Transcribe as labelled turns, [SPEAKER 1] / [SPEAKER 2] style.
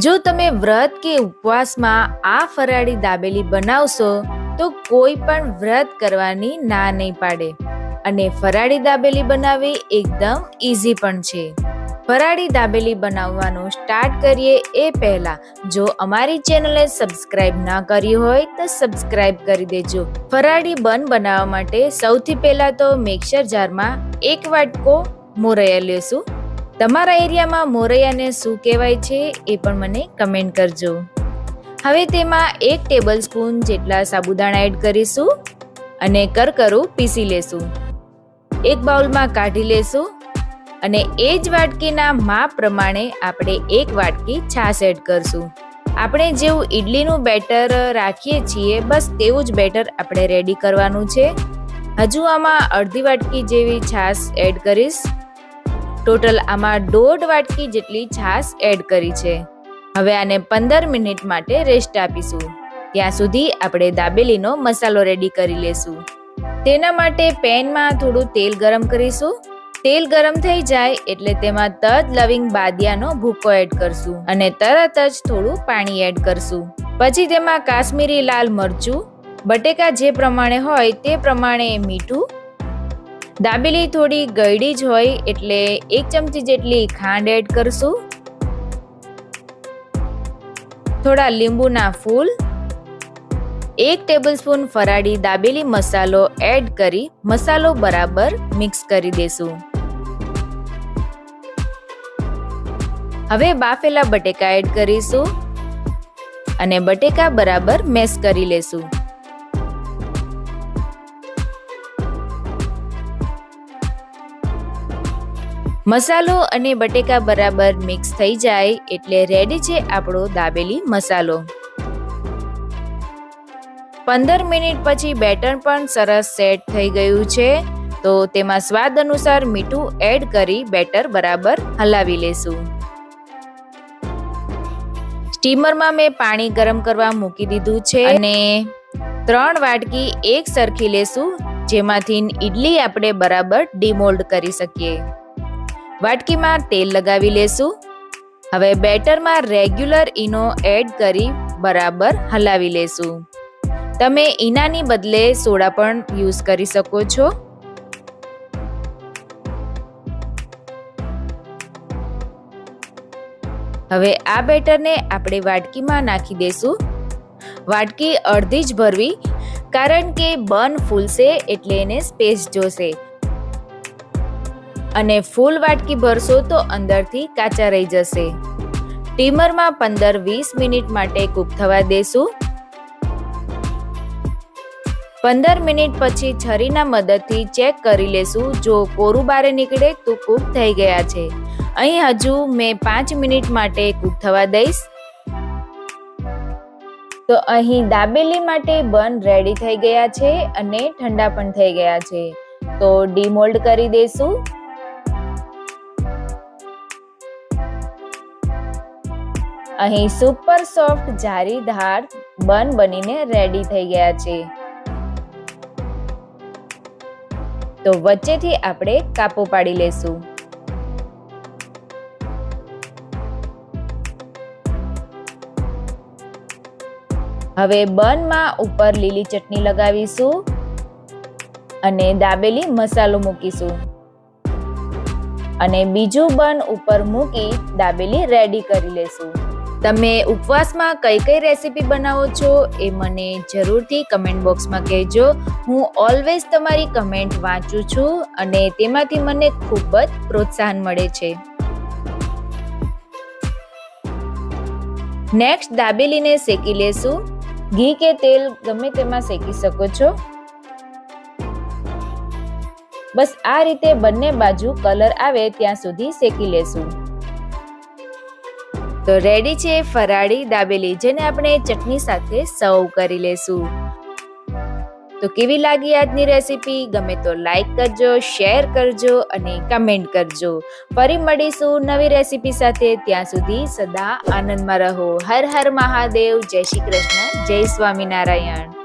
[SPEAKER 1] જો તમે વ્રત કે ઉપવાસમાં આ ફરાળી દાબેલી બનાવશો તો કોઈ પણ વ્રત કરવાની ના નહીં પાડે. અને ફરાળી દાબેલી બનાવવી એકદમ ઈઝી પણ છે. ફરાળી દાબેલી બનાવવાનું સ્ટાર્ટ કરીએ એ પહેલા જો અમારી ચેનલને સબસ્ક્રાઇબ ના કરી હોય તો સબસ્ક્રાઇબ કરી દેજો. ફરાળી બન બનાવવા માટે સૌથી પહેલા તો મિક્સર જારમાં 1 વાટકો મોરૈયા લેશું. તમારા એરિયામાં મોરૈયાને શું કહેવાય છે એ પણ મને કમેન્ટ કરજો. હવે તેમાં 1 ટેબલસ્પૂન જેટલા સાબુદાણા એડ કરીશું અને કરકરું પીસી લેશું. એક બાઉલમાં કાઢી લેશું અને એ જ વાટકીના માપ પ્રમાણે આપણે 1 વાટકી છાશ એડ કરશું. આપણે જેવું ઈડલીનું બેટર રાખીએ છીએ બસ તેવું જ બેટર આપણે રેડી કરવાનું છે. હજુ આમાં અડધી વાટકી જેવી છાશ એડ કરીશ. ટોટલ આમાં 1.5 વાટકી જેટલી છાશ એડ કરી છે. હવે આને 15 મિનિટ માટે રેસ્ટ આપીશું. ત્યાં સુધી આપણે દાબેલીનો મસાલો રેડી કરી લેશું. તેના માટે પેનમાં થોડું તેલ ગરમ કરીશું. તેલ ગરમ થઈ જાય એટલે તેમાં તજ, લવિંગ, બાદિયાનો ભૂકો એડ કરશું અને તરત જ થોડું પાણી એડ કરશું. પછી તેમાં કાશ્મીરી લાલ મરચું, બટેકા જે પ્રમાણે હોય તે પ્રમાણે મીઠું. દાબેલી થોડી ગળી જ હોય એટલે 1 ચમચી જેટલી ખાંડ એડ કરશું. થોડા લીંબુના ફૂલ, 1 ટેબલસ્પૂન ફરાળી દાબેલી મસાલો એડ કરી મસાલો બરાબર મિક્સ કરી દેશું. હવે બાફેલા બટેકા એડ કરીશું અને બટેકા બરાબર મેશ કરી લેશું. મસાલો અને બટેકા બરાબર મિક્સ થઈ જાય એટલે રેડી છે આપણો દાબેલી મસાલો. 15 મિનિટ પછી બેટર પણ સરસ સેટ થઈ ગયું છે તો તેમાં સ્વાદ અનુસાર મીઠું એડ કરી બેટર બરાબર હલાવી લેશું. સ્ટીમરમાં મેં પાણી ગરમ કરવા મૂકી દીધું છે અને 3 વાટકી એક સરખી લેશું જેમાંથી ઈડલી આપણે બરાબર ડીમોલ્ડ કરી શકીએ. વાટકીમાં તેલ લગાવી લેશું. હવે બેટરમાં રેગ્યુલર ઈનો એડ કરી બરાબર હલાવી લેશું. તમે ઈનાની બદલે સોડા પણ યુઝ કરી શકો છો. હવે આ બેટરને આપણે વાટકીમાં નાખી દેશું. વાટકી અડધી જ ભરવી કારણ કે બન ફૂલશે એટલે એને સ્પેસ જોશે અને ફૂલ વાટકી ભરશો તો અંદરથી કાચા રહી જશે. સ્ટીમરમાં 15-20 મિનિટ માટે કૂક થવા દેશું. 15 મિનિટ પછી છરીના મદદથી ચેક કરી લેશું. જો કોરું બારે નીકળે તો કૂક થઈ ગયા છે. અહીં હજુ મેં 5 મિનિટ માટે કૂક થવા દઈશ. તો અહીં દાબેલી માટે બન રેડી થઈ ગયા છે અને ઠંડા પણ થઈ ગયા છે. તો ડીમોલ્ડ કરી દેશું. અહીં સુપર સોફ્ટ જાળીદાર બન બનીને રેડી થઈ ગયા છે. તો વચ્ચેથી આપણે કાપો પાડી લેશું. હવે બનમાં ઉપર લીલી ચટણી લગાવીશું અને દાબેલી મસાલો મૂકીશું અને બીજું બન ઉપર મૂકી દાબેલી રેડી કરી લેશું. તમે ઉપવાસમાં કઈ કઈ રેસીપી બનાવો છો એ મને જરૂરથી કમેન્ટ બોક્સમાં કહેજો. હું ઓલવેઝ તમારી કમેન્ટ વાંચું છું અને તેમાંથી મને ખૂબ જ પ્રોત્સાહન મળે છે. નેક્સ્ટ દાબેલીને શેકી લેશું. ઘી કે તેલ ગમે તેમાં શેકી શકો છો. બસ આ રીતે બંને બાજુ કલર આવે ત્યાં સુધી શેકી લેશું. તો રેડી છે ફરાળી દાબેલી જેને આપણે ચટણી સાથે સર્વ કરી લેશું. તો કેવી લાગી આજની રેસીપી? ગમે તો લાઈક કરજો, શેર કરજો અને કમેન્ટ કરજો. ફરી મળીશું નવી રેસીપી સાથે. ત્યાં સુધી સદા આનંદમાં રહો. હર હર મહાદેવ. જય શ્રી કૃષ્ણ. જય સ્વામિનારાયણ.